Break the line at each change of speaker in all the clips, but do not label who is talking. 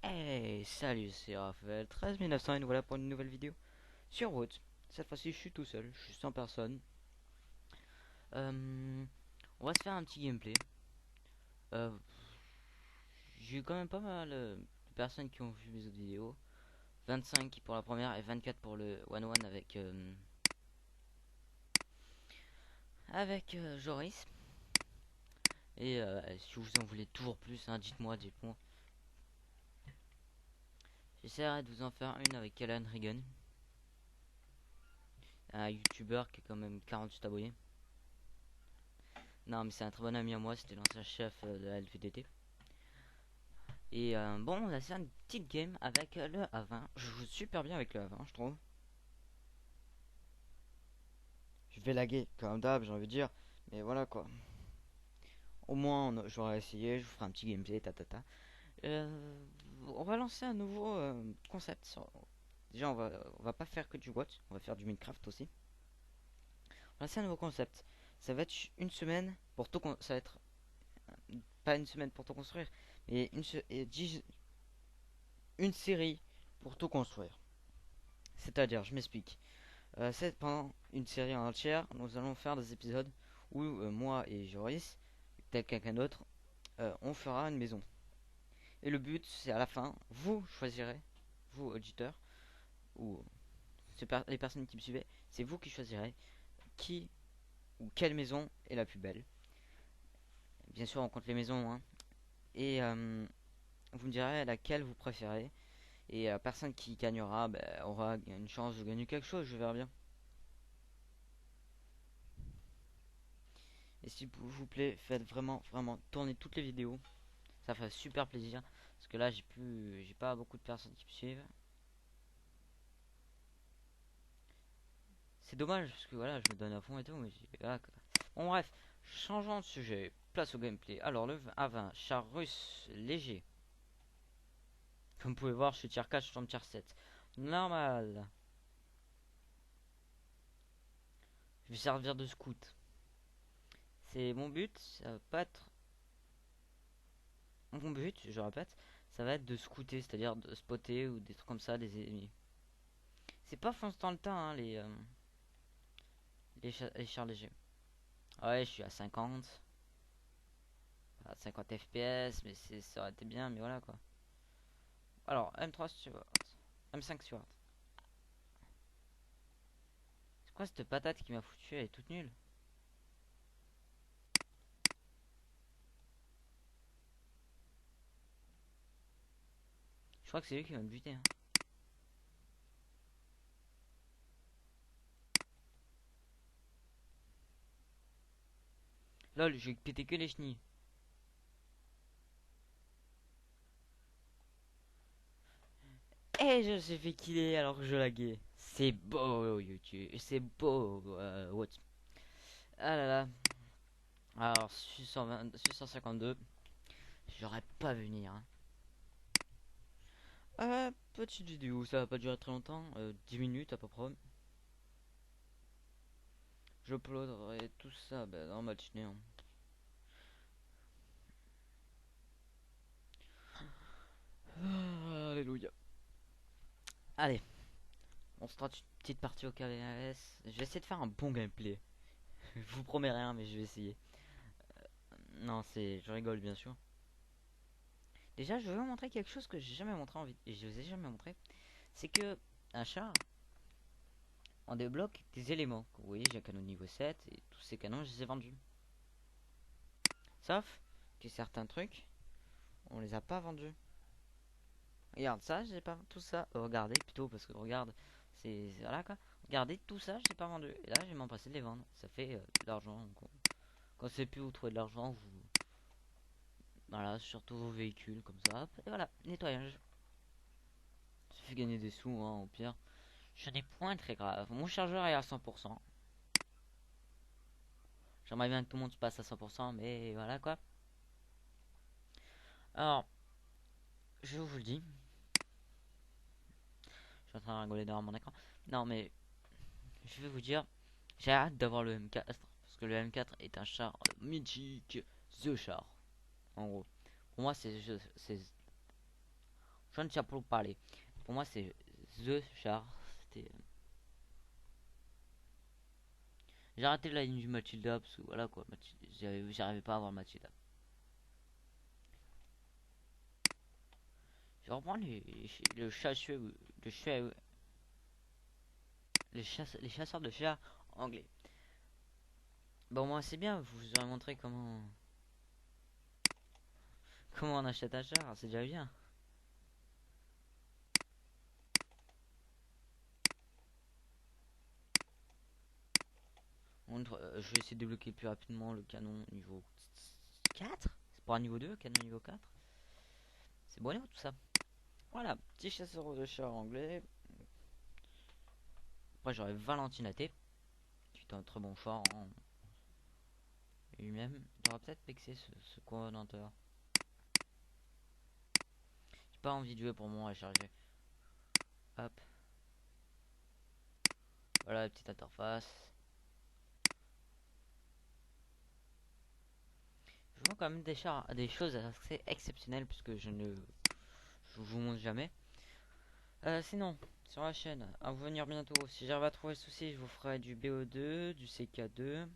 Hey, salut, c'est Raphaël 13900 et nous voilà pour une nouvelle vidéo sur Route. Cette fois-ci, je suis tout seul, je suis sans personne. Euh, on va se faire un petit gameplay. Euh, j'ai eu quand même pas mal de personnes qui ont vu mes autres vidéos. 25 pour la première et 24 pour le 1-1 avec Joris. Et si vous en voulez toujours plus, hein, dites-moi. J'essaierai de vous en faire une avec Alan Regan, un YouTuber qui a quand même 48 abonnés. Non, mais c'est un très bon ami à moi, c'était l'ancien chef de la LVDT. Et bon, on a fait une petite game avec le A20. Je joue super bien avec le A20, je trouve. Je vais laguer, comme d'hab, j'ai envie de dire. Mais voilà quoi. Au moins, j'aurais essayé, je vous ferai un petit gameplay, on va lancer un nouveau concept. Déjà, on va pas faire que du Watch, on va faire du Minecraft aussi. On va lancer un nouveau concept. Ça va être une semaine pour tout. Ça va être pas une semaine pour tout construire, mais une série pour tout construire. C'est-à-dire, je m'explique. C'est pendant une série entière, nous allons faire des épisodes où moi et Joris, tel quelqu'un d'autre, on fera une maison. Et le but, c'est à la fin, vous choisirez, vous auditeurs, ou les personnes qui me suivaient, c'est vous qui choisirez qui ou quelle maison est la plus belle. Bien sûr, on compte les maisons, hein. Et vous me direz laquelle vous préférez. Et la personne qui gagnera aura une chance de gagner quelque chose, je verrai bien. Et s'il vous plaît, faites vraiment tourner toutes les vidéos. Ça ferait super plaisir. Parce que là, j'ai pas beaucoup de personnes qui me suivent. C'est dommage parce que voilà, je me donne à fond et tout. Mais voilà, quoi. Bon, bref, changeons de sujet. Place au gameplay. Alors, le A20, char russe léger. Comme vous pouvez voir, je suis tier 4, je tombe tier 7. Normal. Je vais servir de scout. C'est mon but. Ça va pas être. Mon but, je répète, ça va être de scouter, c'est-à-dire de spotter ou des trucs comme ça, des ennemis. C'est pas dans le temps, hein, les chars légers. Ouais, je suis à 50. À 50 FPS, mais ça aurait été bien, mais voilà quoi. Alors, M3 Stewart. M5 Stewart. C'est quoi cette patate qui m'a foutu? Elle est toute nulle. Je crois que c'est lui qui va me buter, hein. Lol, j'ai pété que les chenilles. Et je me suis fait killer alors que je laguais. C'est beau, YouTube. C'est beau, what? Ah là là. Alors, 620, 652. J'aurais pas venir, hein. Petite vidéo, ça va pas durer très longtemps. 10 minutes à peu près. J'uploaderai tout ça dans ma matinée, hein. Alléluia. Allez, on se tente une petite partie au KVS. Je vais essayer de faire un bon gameplay. Je vous promets rien, mais je vais essayer. Non, je rigole bien sûr. Déjà, je vais vous montrer quelque chose que j'ai jamais montré en vidéo. Et je vous ai jamais montré. C'est que un char, on débloque des éléments. Vous voyez, j'ai un canon niveau 7 et tous ces canons, je les ai vendus. Sauf que certains trucs, on les a pas vendus. Regarde ça, j'ai pas tout ça. Regardez plutôt parce que regarde, c'est voilà quoi. Regardez tout ça, j'ai pas vendu. Et là, je vais m'empresser de les vendre. Ça fait de l'argent. Quand c'est plus où trouver de l'argent, vous voilà, surtout vos véhicules comme ça. Hop, et voilà, nettoyage. Ça fait gagner des sous, hein, au pire. J'ai des points très graves. Mon chargeur est à 100%. J'aimerais bien que tout le monde se passe à 100%, mais voilà quoi. Alors, je vous le dis. Je suis en train de rigoler derrière mon écran. Non, mais je vais vous dire, j'ai hâte d'avoir le M4 parce que le M4 est un char mythique, the char. En gros, pour moi, c'est Sean Char pour parler. Pour moi, c'est The Char. C'était. J'ai arrêté la ligne du Mathilda parce que voilà quoi, j'arrivais pas à avoir Mathilda. Je vais reprendre le chasseur, les chasseurs de chats anglais. Bon, moi c'est bien, je vous aurais montré comment on achète un chat, c'est déjà bien. Je vais essayer de débloquer plus rapidement le canon niveau 4. C'est pas un niveau 2, canon niveau 4. C'est bon tout ça. Voilà, petit chasseur de chats anglais. Après j'aurai Valentina T. Qui est un très bon chat. Hein. Lui-même, j'aurais peut-être fixé ce coordinateur. J'ai pas envie de jouer pour moi à charger. Hop. Voilà la petite interface. Je vois quand même des choses assez exceptionnelles puisque je vous montre jamais. Sinon, sur la chaîne, à venir bientôt. Si j'arrive à trouver le souci, je vous ferai du BO2, du CK2,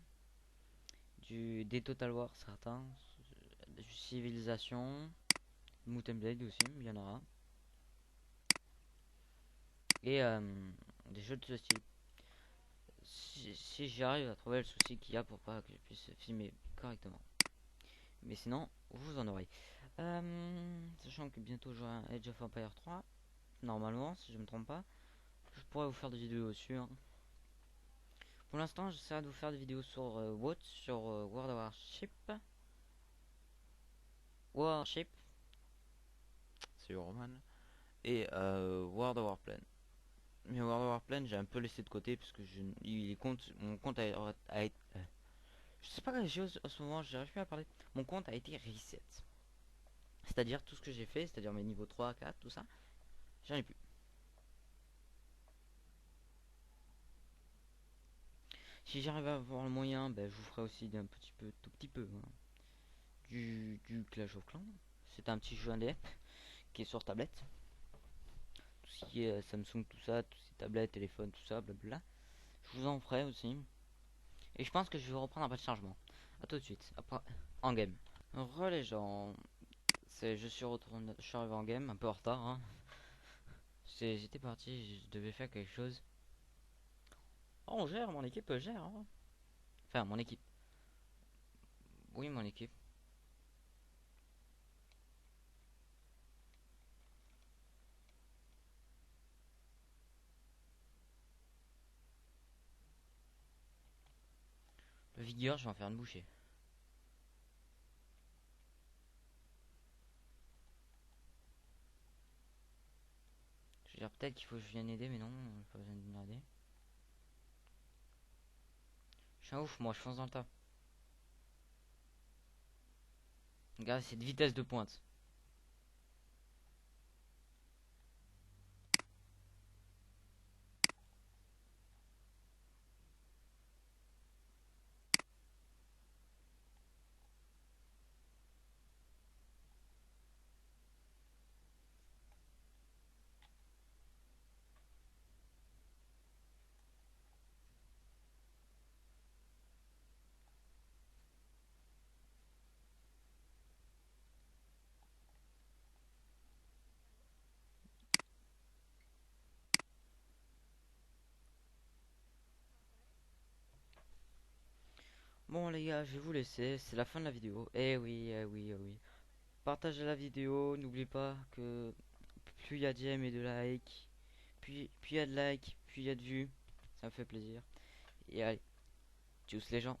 des Total War certains, du Civilisation, Mountain Blade aussi, il y en aura. Et des jeux de ce style. Si j'arrive à trouver le souci qu'il y a pour pas que je puisse filmer correctement. Mais sinon, vous en aurez. Sachant que bientôt j'aurai un Age of Empire 3. Normalement, si je me trompe pas. Je pourrais vous faire des vidéos dessus. Hein. Pour l'instant, j'essaierai de vous faire des vidéos sur WoT, sur World of Warship. Warship. C'est Roman. Et World of Warplane. Mais World of Warplane, j'ai un peu laissé de côté parce que mon compte a été. Je sais pas quoi j'ai en ce moment, j'arrive plus à parler. Mon compte a été reset. C'est-à-dire tout ce que j'ai fait, c'est-à-dire mes niveaux 3, 4, tout ça, j'en ai plus. Si j'arrive à avoir le moyen, ben, je vous ferai aussi d'un petit peu, tout petit peu, hein, du Clash of Clans. C'est un petit jeu indé qui est sur tablette. Tout ce qui est Samsung, tout ça, tous ces tablettes, téléphones, tout ça, blabla. Je vous en ferai aussi. Et je pense que je vais reprendre après le chargement. A tout de suite, après, en game. Re les gens, je suis retourné, je suis arrivé en game, un peu en retard. Hein. J'étais parti, je devais faire quelque chose. Oh, on gère, mon équipe gère. Hein. Enfin, mon équipe. Oui, mon équipe. Le vigueur, je vais en faire une bouchée. Je veux dire, peut-être qu'il faut que je vienne aider, mais non, pas besoin de venir aider. Je suis un ouf, moi, je fonce dans le tas. Regarde cette vitesse de pointe. Bon les gars, je vais vous laisser, c'est la fin de la vidéo. Eh oui, eh oui, eh oui. Partagez la vidéo, n'oubliez pas que plus il y a de j'aime et de like, plus il y a de like, plus il y a de vues, ça me fait plaisir. Et allez, tchuss les gens.